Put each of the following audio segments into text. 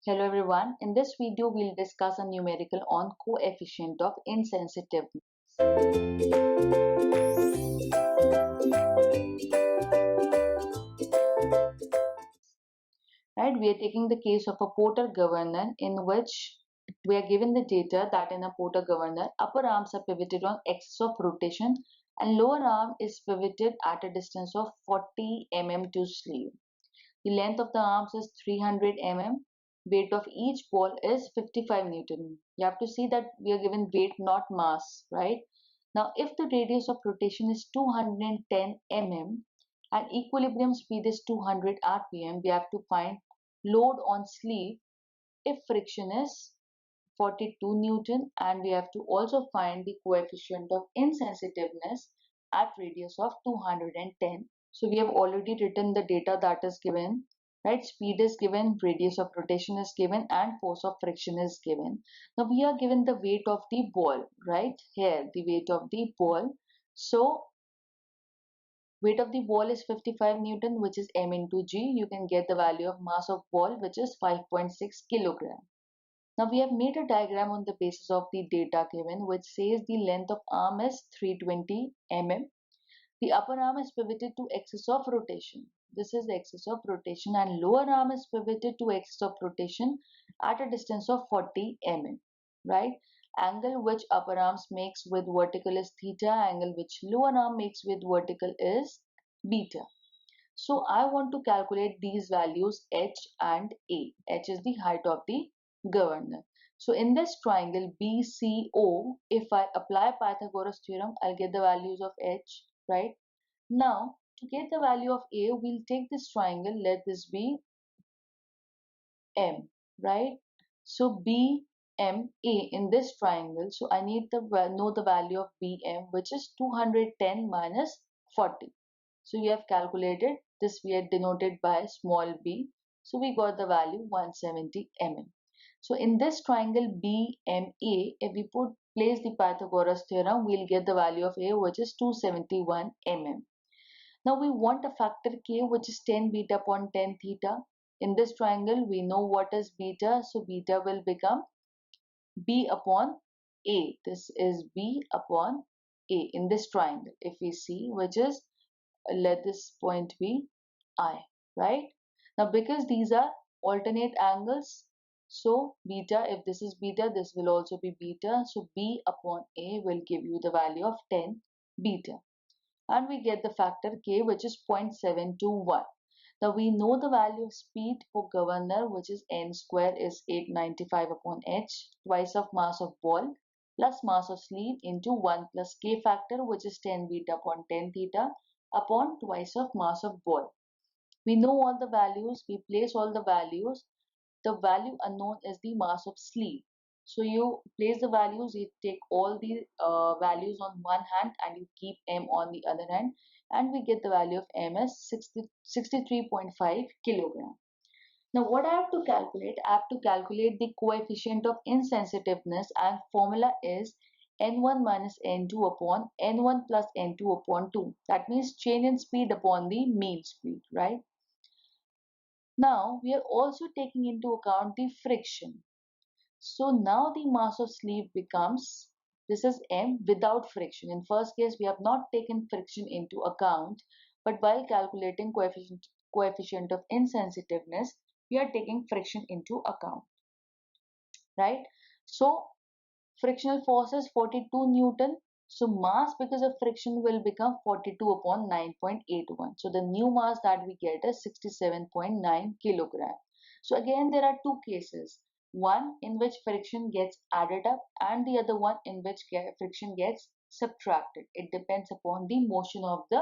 Hello everyone, in this video we'll discuss a numerical on coefficient of insensitiveness. Right, we are taking the case of a Porter governor in which we are given the data that in a Porter governor, upper arms are pivoted on axis of rotation and lower arm is pivoted at a distance of 40 mm to sleeve. The length of the arms is 300 mm. Weight of each ball is 55 Newton. You have to see that we are given weight, not mass, right? Now, if the radius of rotation is 210 mm and equilibrium speed is 200 rpm, we have to find load on sleeve if friction is 42 Newton, and we have to also find the coefficient of insensitiveness at radius of 210. So we have already written the data that is given, right? Speed is given, radius of rotation is given, and force of friction is given. Now we are given the weight of the ball, right? Here, the weight of the ball. So weight of the ball is 55 Newton, which is m into g. You can get the value of mass of ball, which is 5.6 kilogram. Now we have made a diagram on the basis of the data given, which says the length of arm is 320 mm. The upper arm is pivoted to axis of rotation. This is the axis of rotation, and lower arm is pivoted to axis of rotation at a distance of 40 mm. Right? Angle which upper arms makes with vertical is theta. Angle which lower arm makes with vertical is beta. So I want to calculate these values h and a. H is the height of the governor. So in this triangle BCO, if I apply Pythagoras theorem, I'll get the values of h, right? Now, to get the value of a, we'll take this triangle, let this be M, right? So BMA in this triangle, so I need to know the value of BM, which is 210 minus 40. So we have calculated this, we had denoted by small b. So we got the value 170 mm. So in this triangle BMA, if we place the Pythagoras theorem, we'll get the value of A, which is 271 mm. Now we want a factor K, which is 10 beta upon 10 theta. In this triangle, we know what is beta, so beta will become B upon A. This is B upon A in this triangle, if we see, which is, let this point be I, right? Now because these are alternate angles, so beta, if this is beta, this will also be beta. So B upon A will give you the value of 10 beta. And we get the factor K, which is 0.721. Now we know the value of speed for governor, which is n square is 895 upon h, twice of mass of ball plus mass of sleeve into 1 plus k factor, which is 10 beta upon 10 theta upon twice of mass of ball. We know all the values, we place all the values. The value unknown is the mass of sleeve. So you place the values, you take all the values on one hand and you keep m on the other hand, and we get the value of m as 63.5 kilogram. Now what I have to calculate? I have to calculate the coefficient of insensitiveness, and formula is n1 minus n2 upon n1 plus n2 upon 2. That means change in speed upon the mean speed, right? Now we are also taking into account the friction. So now the mass of sleeve becomes, this is m without friction. In first case, we have not taken friction into account, but while calculating coefficient of insensitiveness, we are taking friction into account, right? So frictional force is 42 Newton. So mass because of friction will become 42 upon 9.81. So the new mass that we get is 67.9 kilogram. So again, there are two cases. One in which friction gets added up and the other one in which friction gets subtracted. It depends upon the motion of the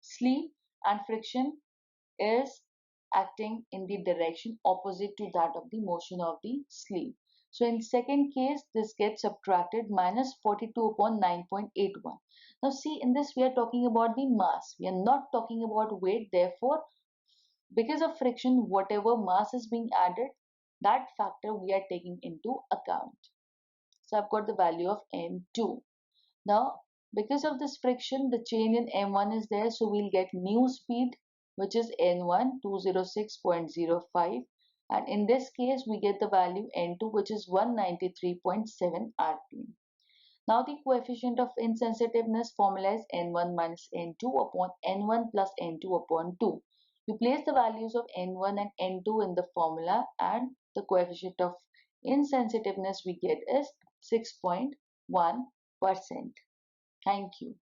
sleeve, and friction is acting in the direction opposite to that of the motion of the sleeve. So in second case, this gets subtracted, minus 42 upon 9.81. Now see, in this we are talking about the mass. We are not talking about weight. Therefore, because of friction, whatever mass is being added, that factor we are taking into account. So I've got the value of m2. Now, because of this friction, the change in m1 is there. So we'll get new speed, which is n1 206.05. And in this case, we get the value N2, which is 193.7 rpm. Now the coefficient of insensitiveness formula is N1 minus N2 upon N1 plus N2 upon 2. You place the values of N1 and N2 in the formula and the coefficient of insensitiveness we get is 6.1%. Thank you.